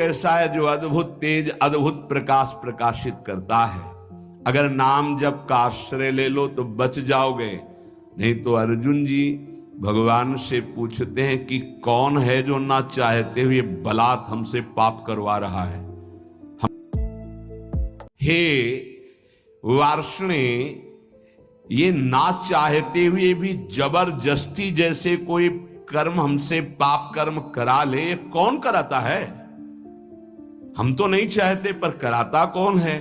ऐसा है जो अद्भुत तेज, अद्भुत प्रकाश प्रकाशित करता है। अगर नाम जप का आश्रय ले लो तो बच जाओगे, नहीं तो अर्जुन जी भगवान से पूछते हैं कि कौन है जो ना चाहते हुए बलात् हमसे पाप करवा रहा है। हे वार्ष्णे, ये ना चाहते हुए भी जबरदस्ती जैसे कोई कर्म हमसे पाप कर्म करा ले, ये कौन कराता है? हम तो नहीं चाहते पर कराता कौन है?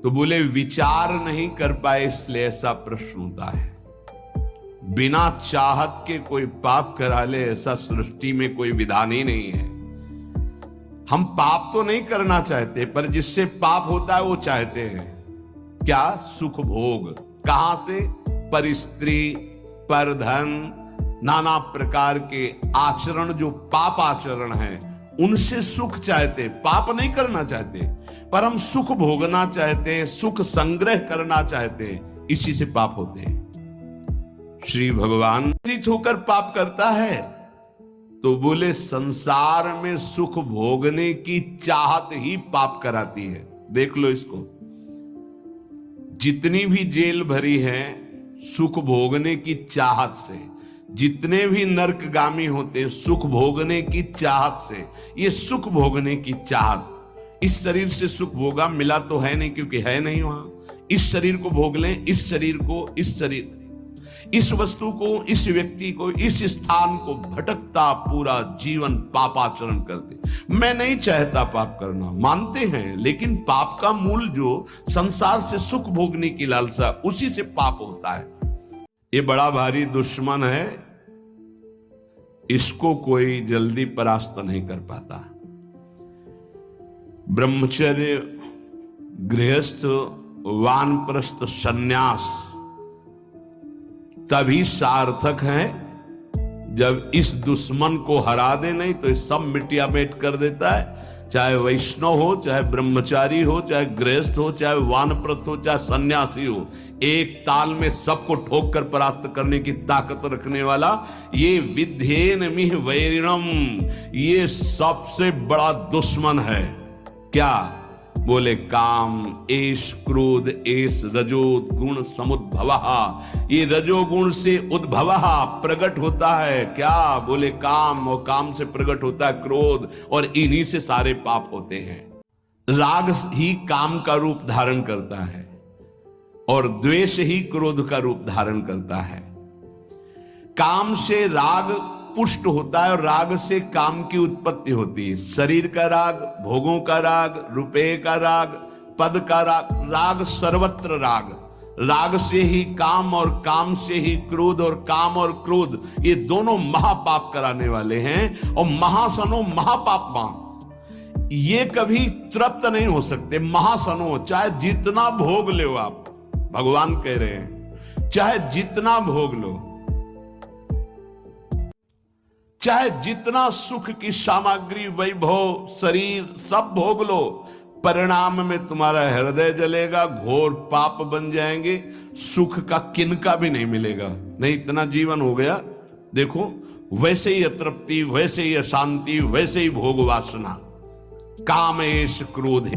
तो बोले विचार नहीं कर पाए इसलिए ऐसा प्रश्न होता है। बिना चाहत के कोई पाप करा ले ऐसा सृष्टि में कोई विधान ही नहीं है। हम पाप तो नहीं करना चाहते पर जिससे पाप होता है वो चाहते हैं। क्या? सुख भोग। कहां से? पर स्त्री, पर धन, नाना प्रकार के आचरण जो पाप आचरण है उनसे सुख चाहते, पाप नहीं करना चाहते, पर हम सुख भोगना चाहते हैं, सुख संग्रह करना चाहते हैं, इसी से पाप होते हैं। श्री भगवान प्रेरित होकर पाप करता है तो बोले संसार में सुख भोगने की चाहत ही पाप कराती है। देख लो इसको, जितनी भी जेल भरी है सुख भोगने की चाहत से, जितने भी नरकगामी होते हैं सुख भोगने की चाहत से। ये सुख भोगने की चाहत, इस शरीर से सुख भोगा मिला तो है नहीं क्योंकि है नहीं वहां। इस शरीर को भोग लें, इस शरीर को, इस शरीर, इस वस्तु को, इस व्यक्ति को, इस स्थान को भटकता पूरा जीवन पापाचरण करते। मैं नहीं चाहता पाप करना, मानते हैं, लेकिन पाप का मूल जो संसार से सुख भोगने की लालसा, उसी से पाप होता है। ये बड़ा भारी दुश्मन है, इसको कोई जल्दी परास्त नहीं कर पाता। ब्रह्मचर्य, गृहस्थ, वानप्रस्थ, सन्यास तभी सार्थक है जब इस दुश्मन को हरा दे, नहीं तो सब मिटिया मेट कर देता है। चाहे वैष्णव हो, चाहे ब्रह्मचारी हो, चाहे गृहस्थ हो, चाहे वानप्रस्थ हो, चाहे सन्यासी हो, एक ताल में सबको ठोक कर परास्त करने की ताकत रखने वाला ये विद्येन मिह वैरिणम, ये सबसे बड़ा दुश्मन है। क्या? बोले काम, एष क्रोध, एष रजोद गुण समुद्भवः, ये रजोगुण से उद्भव प्रकट होता है। क्या? बोले काम, और काम से प्रकट होता है क्रोध, और इन्हीं से सारे पाप होते हैं। राग ही काम का रूप धारण करता है और द्वेष ही क्रोध का रूप धारण करता है। काम से राग पुष्ट होता है और राग से काम की उत्पत्ति होती है। शरीर का राग, भोगों का राग, रुपये का राग, पद का राग, राग सर्वत्र राग। राग से ही काम और काम से ही क्रोध, और काम और क्रोध ये दोनों महापाप कराने वाले हैं। और महासनो महापापमा, ये कभी तृप्त नहीं हो सकते। महासनो, चाहे जितना भोग लो आप, भगवान कह रहे हैं चाहे जितना भोग लो, चाहे जितना सुख की सामग्री, वैभव, शरीर सब भोग लो, परिणाम में तुम्हारा हृदय जलेगा, घोर पाप बन जाएंगे, सुख का किनका भी नहीं मिलेगा। नहीं, इतना जीवन हो गया, देखो वैसे ही अतृप्ति, वैसे ही अशांति, वैसे ही भोग वासना, काम एष क्रोध।